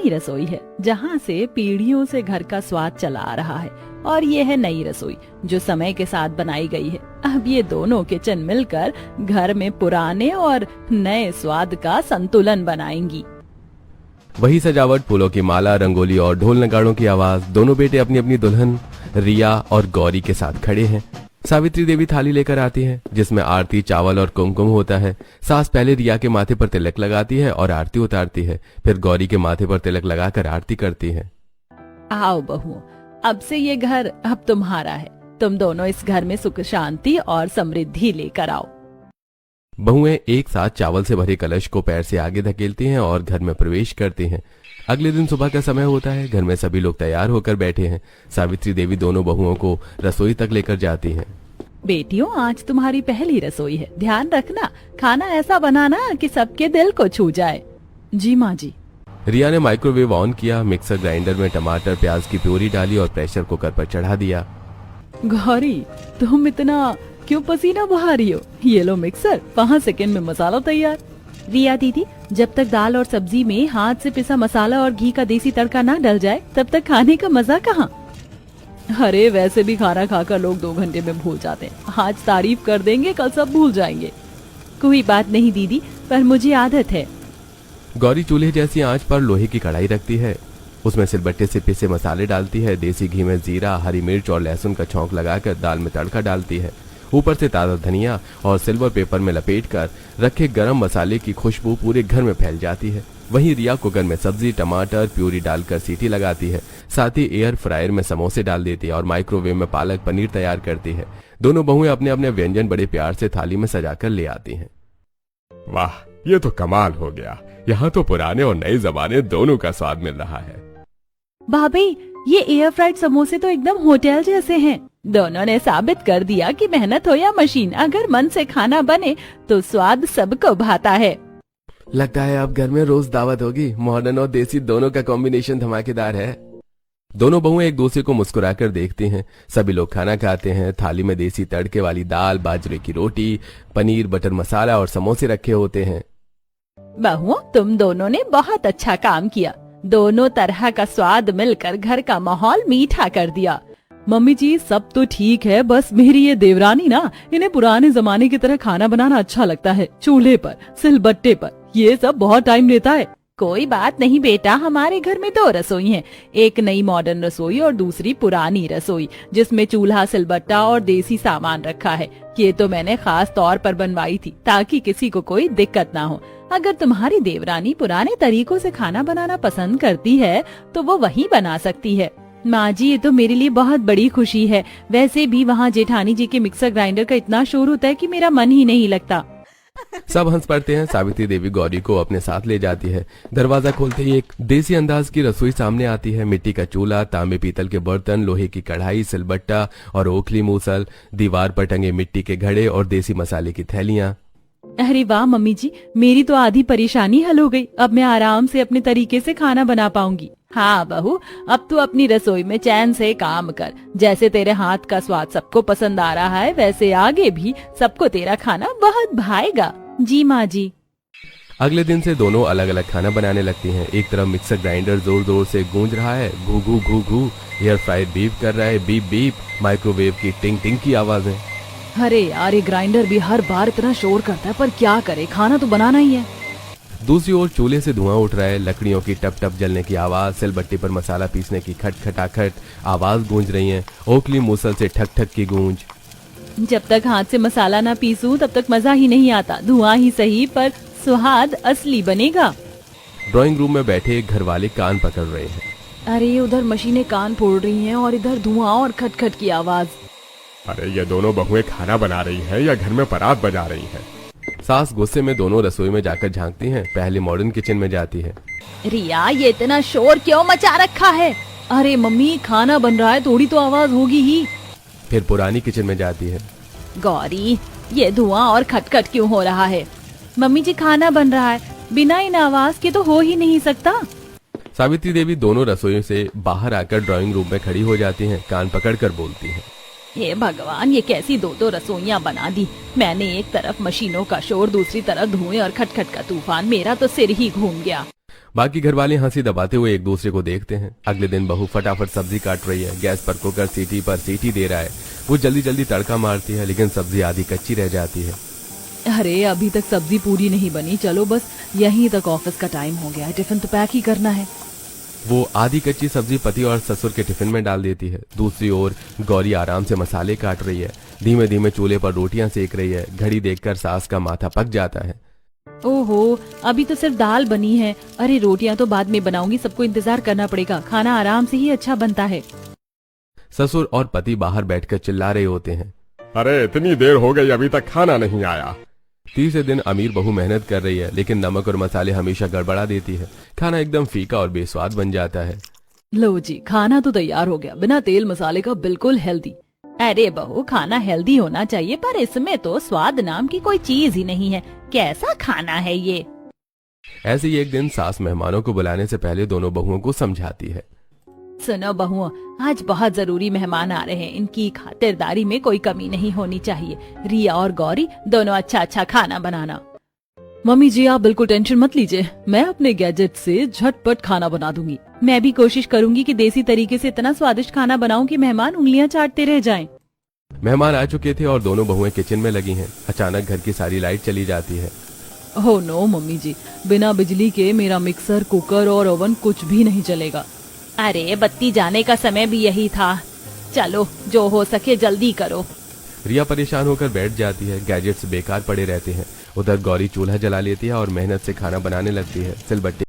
पुरानी रसोई है जहाँ से पीढ़ियों से घर का स्वाद चला आ रहा है, और ये है नई रसोई जो समय के साथ बनाई गई है। अब ये दोनों किचन मिलकर घर में पुराने और नए स्वाद का संतुलन बनाएंगी। वही सजावट, फूलों की माला, रंगोली और ढोल नगाड़ों की आवाज। दोनों बेटे अपनी अपनी दुल्हन रिया और गौरी के साथ खड़े हैं। सावित्री देवी थाली लेकर आती है जिसमें आरती, चावल और कुमकुम होता है। सास पहले रिया के माथे पर तिलक लगाती है और आरती उतारती है, फिर गौरी के माथे पर तिलक लगाकर आरती करती है। आओ बहुओं, अब से ये घर अब तुम्हारा है। तुम दोनों इस घर में सुख शांति और समृद्धि लेकर आओ। बहुएं एक साथ चावल से भरे कलश को पैर से आगे धकेलती हैं और घर में प्रवेश करती हैं। अगले दिन सुबह का समय होता है। घर में सभी लोग तैयार होकर बैठे हैं। सावित्री देवी दोनों बहुओं को रसोई तक लेकर जाती हैं। बेटियों, आज तुम्हारी पहली रसोई है, ध्यान रखना खाना ऐसा बनाना कि सबके दिल को छू जाए। जी माँ जी। रिया ने माइक्रोवेव ऑन किया, मिक्सर ग्राइंडर में टमाटर प्याज की प्यूरी डाली और प्रेशर कुकर पर चढ़ा दिया। गौरी, तुम इतना क्यों पसीना बहा रही हो? ये लो मिक्सर, 5 सेकंड में मसाला तैयार। रिया दीदी, जब तक दाल और सब्जी में हाथ से पिसा मसाला और घी का देसी तड़का ना डल जाए तब तक खाने का मजा कहाँ? अरे वैसे भी खाना खाकर लोग 2 घंटे में भूल जाते हैं। आज तारीफ कर देंगे, कल सब भूल जाएंगे। कोई बात नहीं दीदी, पर मुझे आदत है। गौरी चूल्हे जैसी आंच पर लोहे की कढ़ाई रखती है, उसमें सिलबट्टे से पिसे मसाले डालती है। देसी घी में जीरा, हरी मिर्च और लहसुन का छौंक लगाकर दाल में तड़का डालती है। ऊपर से ताजा धनिया और सिल्वर पेपर में लपेटकर रखे गरम मसाले की खुशबू पूरे घर में फैल जाती है। वहीं रिया कुकर में सब्जी, टमाटर प्यूरी डालकर सीटी लगाती है। साथ ही एयर फ्रायर में समोसे डाल देती है और माइक्रोवेव में पालक पनीर तैयार करती है। दोनों बहुएं अपने अपने व्यंजन बड़े प्यार से थाली में सजाकर ले आती हैं। वाह, ये तो कमाल हो गया। यहाँ तो पुराने और नए जमाने दोनों का स्वाद मिल रहा है। भाभी, ये एयर फ्राइड समोसे तो एकदम होटल जैसे हैं। दोनों ने साबित कर दिया कि मेहनत हो या मशीन, अगर मन से खाना बने तो स्वाद सबको भाता है। लगता है अब घर में रोज दावत होगी। मॉडर्न और देसी दोनों का कॉम्बिनेशन धमाकेदार है। दोनों बहुएं एक दूसरे को मुस्कुराकर देखती हैं। सभी लोग खाना खाते हैं। थाली में देसी तड़के वाली दाल, बाजरे की रोटी, पनीर, बटर मसाला और समोसे रखे होते हैं। बहुओं, तुम दोनों ने बहुत अच्छा काम किया। दोनों तरह का स्वाद मिलकर घर का माहौल मीठा कर दिया। मम्मी जी, सब तो ठीक है, बस मेरी ये देवरानी ना, इन्हें पुराने जमाने की तरह खाना बनाना अच्छा लगता है। चूल्हे पर, सिलबट्टे पर, ये सब बहुत टाइम लेता है। कोई बात नहीं बेटा, हमारे घर में 2 रसोई हैं, एक नई मॉडर्न रसोई और दूसरी पुरानी रसोई जिसमें चूल्हा, सिलबट्टा और देसी सामान रखा है। ये तो मैंने खास तौर पर बनवाई थी ताकि किसी को कोई दिक्कत ना हो। अगर तुम्हारी देवरानी पुराने तरीकों से खाना बनाना पसंद करती है तो वो वही बना सकती है। माँ जी, ये तो मेरे लिए बहुत बड़ी खुशी है। वैसे भी वहाँ जेठानी जी के मिक्सर ग्राइंडर का इतना शोर होता है कि मेरा मन ही नहीं लगता। सब हंस पड़ते हैं। सावित्री देवी गौरी को अपने साथ ले जाती है। दरवाजा खोलते ही एक देसी अंदाज की रसोई सामने आती है। मिट्टी का चूल्हा, तांबे पीतल के बर्तन, लोहे की कढ़ाई, सिलबट्टा और ओखली मूसल, दीवार पर टंगे मिट्टी के घड़े और देसी मसाले की थैलियाँ। अरे वाह मम्मी जी, मेरी तो आधी परेशानी हल हो गई। अब मैं आराम से अपने तरीके से खाना बना पाऊंगी। हाँ बहू, अब तू अपनी रसोई में चैन से काम कर। जैसे तेरे हाथ का स्वाद सबको पसंद आ रहा है, वैसे आगे भी सबको तेरा खाना बहुत भाएगा। जी माँ जी। अगले दिन से दोनों अलग अलग खाना बनाने लगती हैं। एक तरफ मिक्सर ग्राइंडर जोर जोर से गूंज रहा है, घू घू घू घू। एयर फ्रायर बीप कर रहा है, बीप बीप। माइक्रोवेव की टिंग टिंग की आवाजें। अरे यार, ये ग्राइंडर भी हर बार इतना शोर करता है, पर क्या करे, खाना तो बनाना ही है। दूसरी ओर चूल्हे से धुआं उठ रहा है, लकड़ियों की टप टप जलने की आवाज, सिलबट्टी पर मसाला पीसने की खट खटाखट आवाज गूंज रही है, ओखली मूसल से ठक ठक की गूंज। जब तक हाथ से मसाला ना पीसूं तब तक मजा ही नहीं आता। धुआं ही सही पर स्वाद असली बनेगा। ड्राइंग रूम में बैठे घर वाले कान पकड़ रहे हैं। अरे उधर मशीनें कान फोड़ रही हैं और इधर धुआं और खटखट की आवाज। अरे ये दोनों बहुएं खाना बना रही हैं या घर में परात बजा रही हैं? सास गुस्से में दोनों रसोई में जाकर झांकती हैं। पहले मॉडर्न किचन में जाती है। रिया, ये इतना शोर क्यों मचा रखा है? अरे मम्मी, खाना बन रहा है, थोड़ी तो आवाज होगी ही। फिर पुरानी किचन में जाती है। गौरी, ये धुआं और खटखट क्यों हो रहा है? मम्मी जी, खाना बन रहा है, बिना इन आवाज के तो हो ही नहीं सकता। सावित्री देवी दोनों रसोइयों से बाहर आकर ड्राइंग रूम में खड़ी हो जाती हैं। कान पकड़कर बोलती हैं, हे भगवान, ये कैसी 2-2 रसोइयां बना दी। मैंने एक तरफ मशीनों का शोर, दूसरी तरफ धुएं और खटखट का तूफान। मेरा तो सिर ही घूम गया। बाकी घर वाले हंसी दबाते हुए एक दूसरे को देखते हैं। अगले दिन बहू फटाफट सब्जी काट रही है। गैस पर कुकर सीटी पर सीटी दे रहा है। वो जल्दी जल्दी तड़का मारती है, लेकिन सब्जी आधी कच्ची रह जाती है। अरे अभी तक सब्जी पूरी नहीं बनी, चलो बस यहीं तक ऑफिस का टाइम हो गया है, टिफिन तो पैक ही करना है। वो आधी कच्ची सब्जी पति और ससुर के टिफिन में डाल देती है। दूसरी ओर गौरी आराम से मसाले काट रही है। धीमे धीमे चूल्हे पर रोटियां सेक रही है। घड़ी देखकर सास का माथा पक जाता है। ओहो, अभी तो सिर्फ दाल बनी है। अरे रोटियां तो बाद में बनाऊंगी, सबको इंतजार करना पड़ेगा, खाना आराम से ही अच्छा बनता है। ससुर और पति बाहर बैठकर चिल्ला रहे होते हैं। अरे इतनी देर हो गई, अभी तक खाना नहीं आया। तीसरे दिन अमीर बहू मेहनत कर रही है, लेकिन नमक और मसाले हमेशा गड़बड़ा देती है। खाना एकदम फीका और बेस्वाद बन जाता है। लो जी, खाना तो तैयार हो गया, बिना तेल मसाले का, बिल्कुल हेल्दी। अरे बहू, खाना हेल्दी होना चाहिए, पर इसमें तो स्वाद नाम की कोई चीज ही नहीं है। कैसा खाना है ये? ऐसे ही एक दिन सास मेहमानों को बुलाने से पहले दोनों बहुओं को समझाती है। सुनो बहुओं, आज बहुत जरूरी मेहमान आ रहे हैं, इनकी खातिरदारी में कोई कमी नहीं होनी चाहिए। रिया और गौरी दोनों अच्छा अच्छा खाना बनाना। मम्मी जी, आप बिल्कुल टेंशन मत लीजिए, मैं अपने गैजेट से झटपट खाना बना दूंगी। मैं भी कोशिश करूंगी कि देसी तरीके से इतना स्वादिष्ट खाना बनाऊं कि मेहमान उंगलियां चाटते रह जाएं। मेहमान आ चुके थे और दोनों बहुएं किचन में लगी हैं। अचानक घर की सारी लाइट चली जाती है। ओह नो मम्मी जी, बिना बिजली के मेरा मिक्सर, कुकर और ओवन कुछ भी नहीं चलेगा। अरे बत्ती जाने का समय भी यही था, चलो जो हो सके जल्दी करो। रिया परेशान होकर बैठ जाती है। गैजेट्स बेकार पड़े रहते हैं। उधर गौरी चूल्हा जला लेती है और मेहनत से खाना बनाने लगती है। सिलबट्टे